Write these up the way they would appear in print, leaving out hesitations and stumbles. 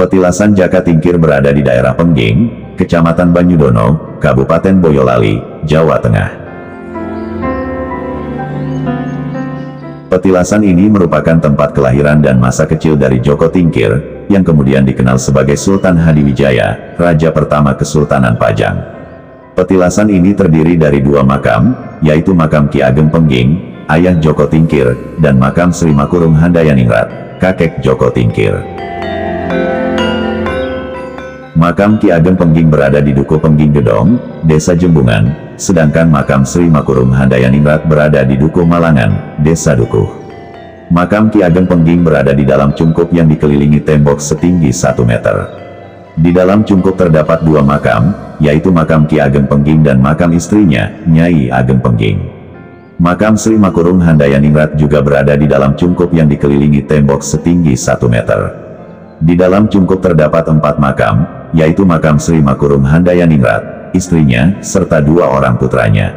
Petilasan Jaka Tingkir berada di daerah Pengging, Kecamatan Banyudono, Kabupaten Boyolali, Jawa Tengah. Petilasan ini merupakan tempat kelahiran dan masa kecil dari Joko Tingkir, yang kemudian dikenal sebagai Sultan Hadiwijaya, Raja pertama Kesultanan Pajang. Petilasan ini terdiri dari dua makam, yaitu makam Ki Ageng Pengging, ayah Joko Tingkir, dan makam Sri Makurum Handayaningrat, kakek Joko Tingkir. Makam Ki Ageng Pengging berada di Dukuh Pengging Gedong, Desa Jembungan, sedangkan makam Sri Makurum Handayaningrat berada di Dukuh Malangan, Desa Dukuh. Makam Ki Ageng Pengging berada di dalam cungkup yang dikelilingi tembok setinggi 1 meter. Di dalam cungkup terdapat dua makam, yaitu makam Ki Ageng Pengging dan makam istrinya, Nyai Ageng Pengging. Makam Sri Makurum Handayaningrat juga berada di dalam cungkup yang dikelilingi tembok setinggi 1 meter. Di dalam cungkup terdapat 4 makam, yaitu makam Sri Makurum Handayaningrat, istrinya, serta 2 orang putranya.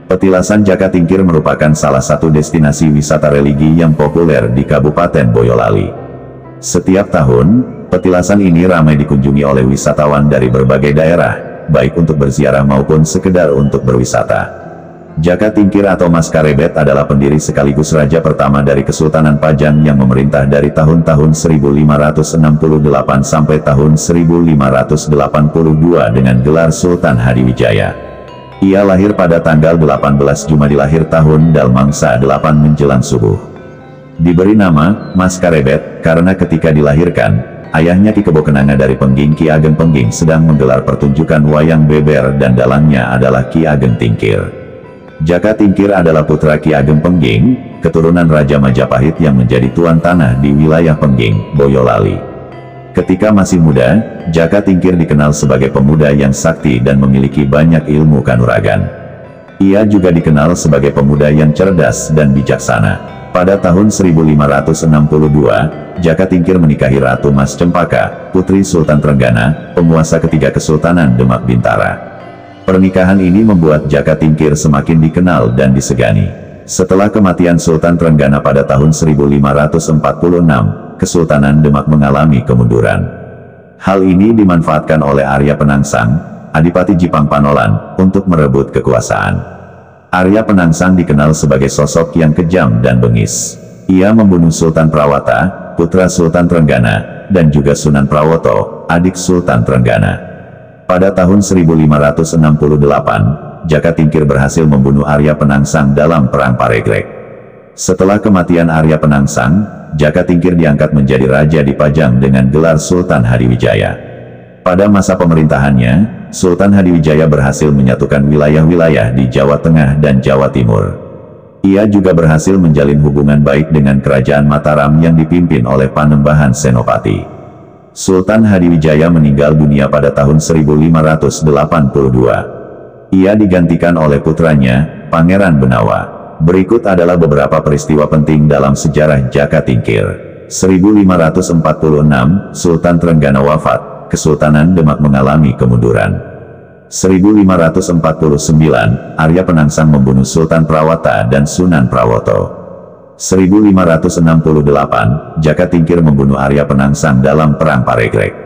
Petilasan Jaka Tingkir merupakan salah satu destinasi wisata religi yang populer di Kabupaten Boyolali. Setiap tahun, petilasan ini ramai dikunjungi oleh wisatawan dari berbagai daerah, baik untuk berziarah maupun sekedar untuk berwisata. Jaka Tingkir atau Mas Karebet adalah pendiri sekaligus raja pertama dari Kesultanan Pajang yang memerintah dari tahun-tahun 1568 sampai tahun 1582 dengan gelar Sultan Hadiwijaya. Ia lahir pada tanggal 18 Jumadil Akhir tahun Dalmangsa 8 menjelang subuh. Diberi nama Mas Karebet karena ketika dilahirkan, ayahnya Ki Kebo Kenanga dari Pengging Ki Ageng Pengging sedang menggelar pertunjukan wayang beber dan dalangnya adalah Ki Ageng Tingkir. Jaka Tingkir adalah putra Ki Ageng Pengging, keturunan Raja Majapahit yang menjadi tuan tanah di wilayah Pengging, Boyolali. Ketika masih muda, Jaka Tingkir dikenal sebagai pemuda yang sakti dan memiliki banyak ilmu kanuragan. Ia juga dikenal sebagai pemuda yang cerdas dan bijaksana. Pada tahun 1562, Jaka Tingkir menikahi Ratu Mas Cempaka, putri Sultan Trenggana, penguasa ketiga Kesultanan Demak Bintara. Pernikahan ini membuat Jaka Tingkir semakin dikenal dan disegani. Setelah kematian Sultan Trenggana pada tahun 1546, Kesultanan Demak mengalami kemunduran. Hal ini dimanfaatkan oleh Arya Penangsang, Adipati Jipang Panolan, untuk merebut kekuasaan. Arya Penangsang dikenal sebagai sosok yang kejam dan bengis. Ia membunuh Sultan Prawata, putra Sultan Trenggana, dan juga Sunan Prawoto, adik Sultan Trenggana. Pada tahun 1568, Jaka Tingkir berhasil membunuh Arya Penangsang dalam Perang Paregrek. Setelah kematian Arya Penangsang, Jaka Tingkir diangkat menjadi raja di Pajang dengan gelar Sultan Hadiwijaya. Pada masa pemerintahannya, Sultan Hadiwijaya berhasil menyatukan wilayah-wilayah di Jawa Tengah dan Jawa Timur. Ia juga berhasil menjalin hubungan baik dengan Kerajaan Mataram yang dipimpin oleh Panembahan Senopati. Sultan Hadiwijaya meninggal dunia pada tahun 1582. Ia digantikan oleh putranya, Pangeran Benawa. Berikut adalah beberapa peristiwa penting dalam sejarah Jaka Tingkir. 1546, Sultan Trenggana wafat, Kesultanan Demak mengalami kemunduran. 1549, Arya Penangsang membunuh Sultan Prawata dan Sunan Prawoto. 1568, Jaka Tingkir membunuh Arya Penangsang dalam Perang Paregrek.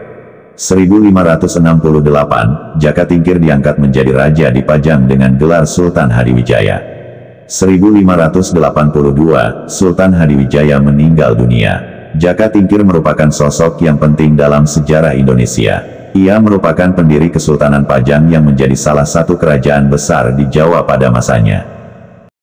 1568, Jaka Tingkir diangkat menjadi raja di Pajang dengan gelar Sultan Hadiwijaya. 1582, Sultan Hadiwijaya meninggal dunia. Jaka Tingkir merupakan sosok yang penting dalam sejarah Indonesia. Ia merupakan pendiri Kesultanan Pajang yang menjadi salah satu kerajaan besar di Jawa pada masanya.